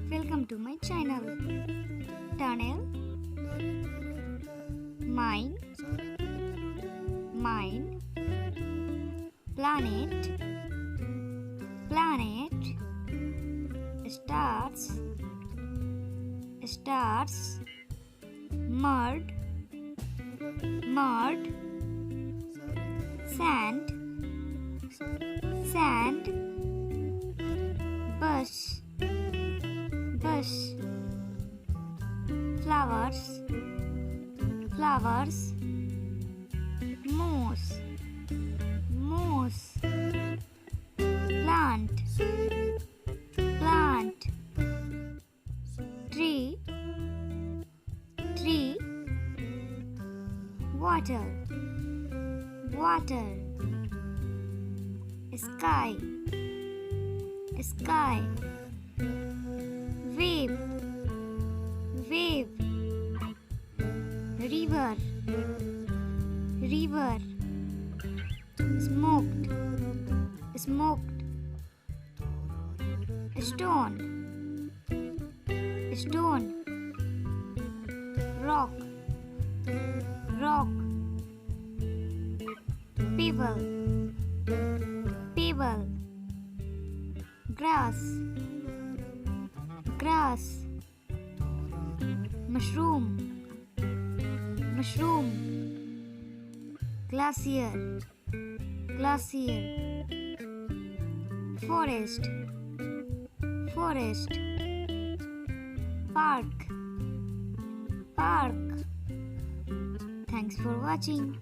Welcome to my channel. Tunnel, mine, mine, planet, planet, stars, stars, mud, mud, sand, sand, bush, bush, flowers, flowers, moose, moose, plant, plant, tree, tree, water, water, sky, sky, wave, wave, river, river, smoked, smoked, stone, stone, rock, rock, pebble, pebble, grass, grass, mushroom, mushroom, glacier, glacier, forest, forest, park, park. Thanks for watching.